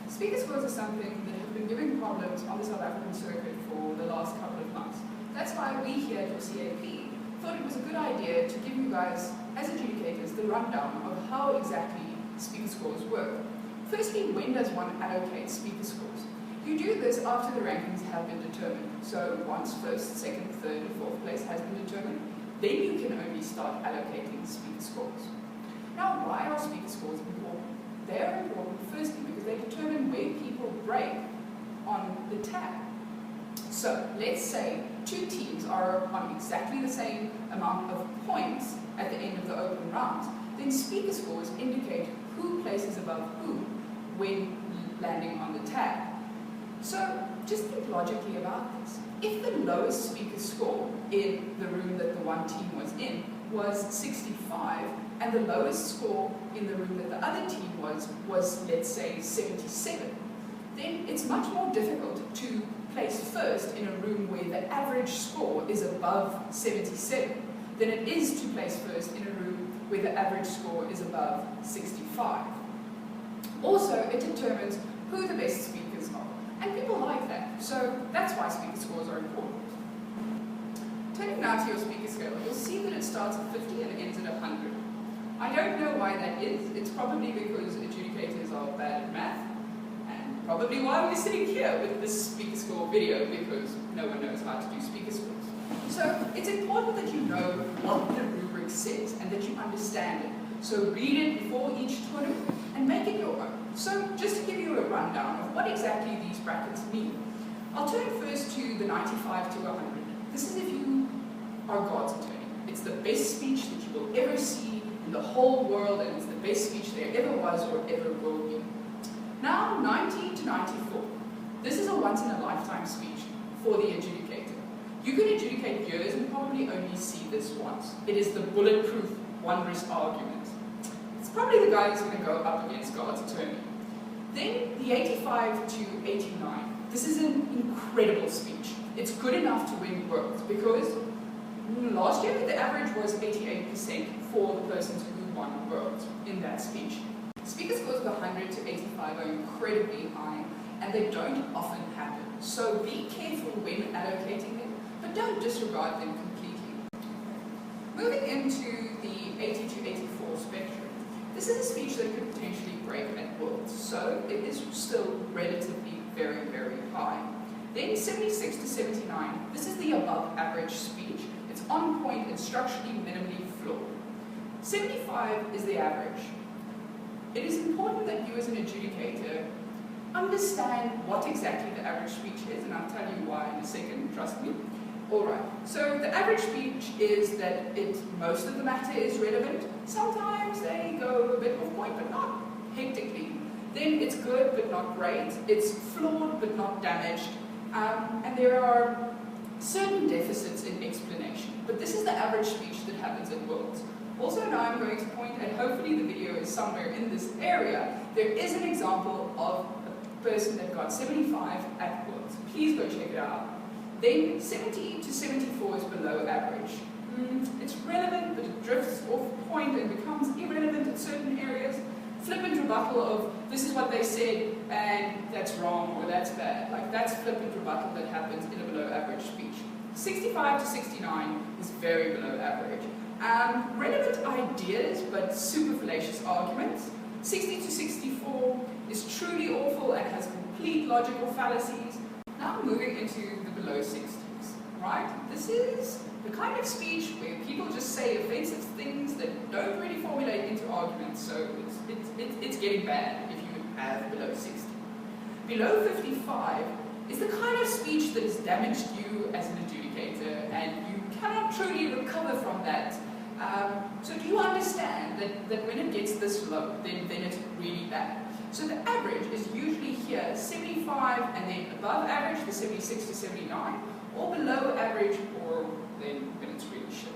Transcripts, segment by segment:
Speaker scores are something that have been giving problems on the South African circuit for the last couple of months. That's why we here at your CAP thought it was a good idea to give you guys, as adjudicators, the rundown of how exactly speaker scores work. Firstly, when does one allocate speaker scores? You do this after the rankings have been determined. So once first, second, third, and fourth place has been determined, then you can only start allocating speaker scores. Now, why are speaker scores important? They are important firstly because they determine where people break on the tab. So let's say two teams are on exactly the same amount of points at the end of the open rounds. Then speaker scores indicate who places above who when landing on the tab. So just think logically about this. If the lowest speaker score in the room that the one team was in was 65, and the lowest score in the room that the other team was let's say 77, then it's much more difficult to place first in a room where the average score is above 77 than it is to place first in a room where the average score is above 65. Also, it determines who the best speakers are, and people like that, so that's why speaker scores are important. Turning now to your speaker scale, you'll see that it starts at 50 and ends at 100. I don't know why that is. It's probably because adjudicators are bad at math, and probably why we're sitting here with this speaker score video, because no one knows how to do speaker scores. So it's important that you know what the rubric says and that you understand it. So read it before each tournament and make it your own. So just to give you a rundown of what exactly these brackets mean, I'll turn first to the 95 to 100. This is if you are God's attorney. It's the best speech that you will ever see in the whole world, and it's the best speech there ever was or ever will be. Now, 90 to 94. This is a once-in-a-lifetime speech for the adjudicator. You can adjudicate years and probably only see this once. It is the bulletproof, wondrous argument. It's probably the guy who's going to go up against God's attorney. Then, the 85 to 89. This is an incredible speech. It's good enough to win worlds because last year the average was 88% for the persons who won worlds in that speech. Speaker scores of 100 to 85 are incredibly high, and they don't often happen. So be careful when allocating them, but don't disregard them completely. Moving into the 80 to 84 spectrum, this is a speech that could potentially break at worlds, so it is still relatively very, very high. Then 76 to 79, this is the above average speech. It's on point and structurally minimally flawed. 75 is the average. It is important that you as an adjudicator understand what exactly the average speech is, and I'll tell you why in a second, trust me. Alright, so the average speech is that most of the matter is relevant. Sometimes they go a bit off point, but not hectically. Then it's good, but not great. It's flawed, but not damaged. And there are certain deficits in explanation. But this is the average speech that happens at Worlds. Also now I'm going to point, and hopefully the video is somewhere in this area, there is an example of a person that got 75 at Worlds. Please go check it out. Then 70 to 74 is below average. It's relevant, but it drifts off point and becomes irrelevant in certain areas. Flippant rebuttal of, this is what they said, and that's wrong, or that's bad. Like, that's flippant rebuttal that happens in a below average speech. 65 to 69 is very below average. Relevant ideas, but super fallacious arguments. 60 to 64 is truly awful and has complete logical fallacies. Now moving into the below 60s, right? This is the kind of speech where people just say offensive things that don't really formulate into arguments, so it's getting bad if you have below 60. Below 55 is the kind of speech that has damaged you as an adjudicator, and you cannot truly recover from that. So do you understand that when it gets this low, then it's really bad? So the average is usually here, 75, and then above average, the 76 to 79, or below average, or then when it's really shit.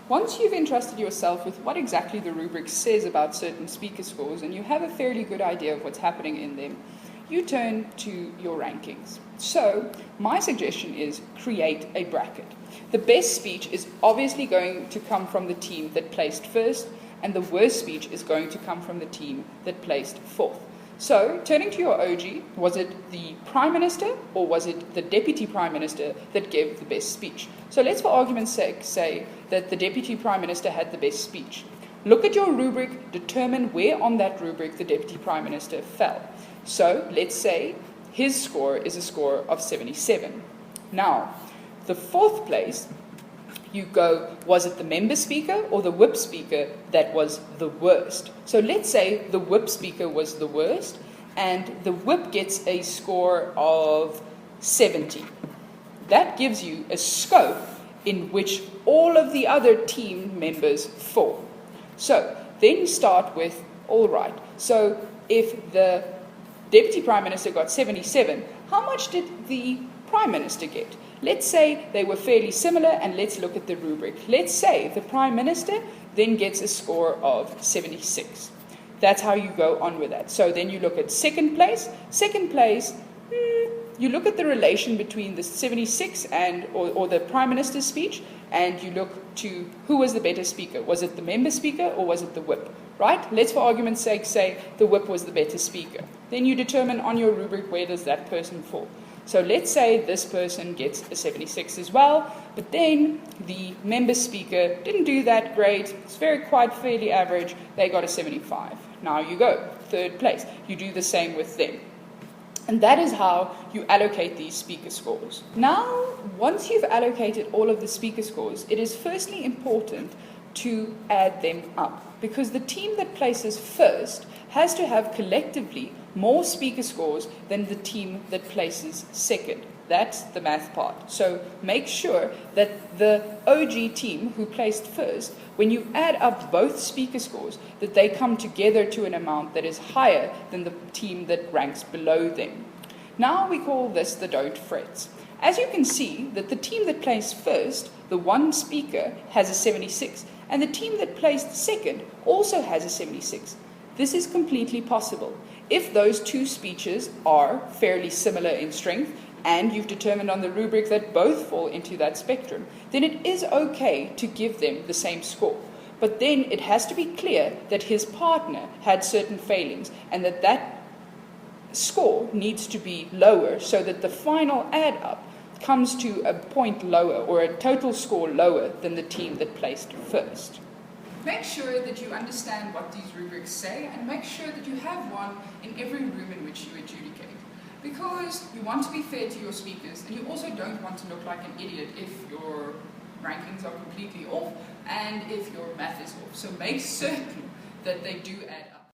Once you've entrusted yourself with what exactly the rubric says about certain speaker scores, and you have a fairly good idea of what's happening in them, you turn to your rankings. So my suggestion is create a bracket. The best speech is obviously going to come from the team that placed first, and the worst speech is going to come from the team that placed fourth. So, turning to your OG, was it the Prime Minister or was it the Deputy Prime Minister that gave the best speech? So let's, for argument's sake, say that the Deputy Prime Minister had the best speech. Look at your rubric, determine where on that rubric the Deputy Prime Minister fell. So, let's say his score is a score of 77. Now, the fourth place, you go, was it the member speaker or the whip speaker that was the worst? So let's say the whip speaker was the worst and the whip gets a score of 70. That gives you a scope in which all of the other team members fall. So then you start with, all right, so if the Deputy Prime Minister got 77, how much did the Prime Minister get? Let's say they were fairly similar, and let's look at the rubric. Let's say the Prime Minister then gets a score of 76. That's how you go on with that. So then you look at second place. Second place, you look at the relation between the 76 and or the Prime Minister's speech, and you look to who was the better speaker. Was it the member speaker or was it the whip? Right? Let's, for argument's sake, say the whip was the better speaker. Then you determine on your rubric where does that person fall. So let's say this person gets a 76 as well, but then the member speaker didn't do that great. It's quite fairly average. They got a 75. Now you go, third place. You do the same with them. And that is how you allocate these speaker scores. Now, once you've allocated all of the speaker scores, it is firstly important to add them up, because the team that places first has to have collectively more speaker scores than the team that places second. That's the math part. So make sure that the OG team who placed first, when you add up both speaker scores, that they come together to an amount that is higher than the team that ranks below them. Now we call this the don't frets. As you can see, that the team that placed first, the one speaker, has a 76, and the team that placed second also has a 76. This is completely possible. If those two speeches are fairly similar in strength, and you've determined on the rubric that both fall into that spectrum, then it is okay to give them the same score. But then it has to be clear that his partner had certain failings, and that score needs to be lower so that the final add up comes to a point lower, or a total score lower than the team that placed first. Make sure that you understand what these rubrics say, and make sure that you have one in every room in which you adjudicate. Because you want to be fair to your speakers, and you also don't want to look like an idiot if your rankings are completely off and if your math is off. So make certain that they do add up.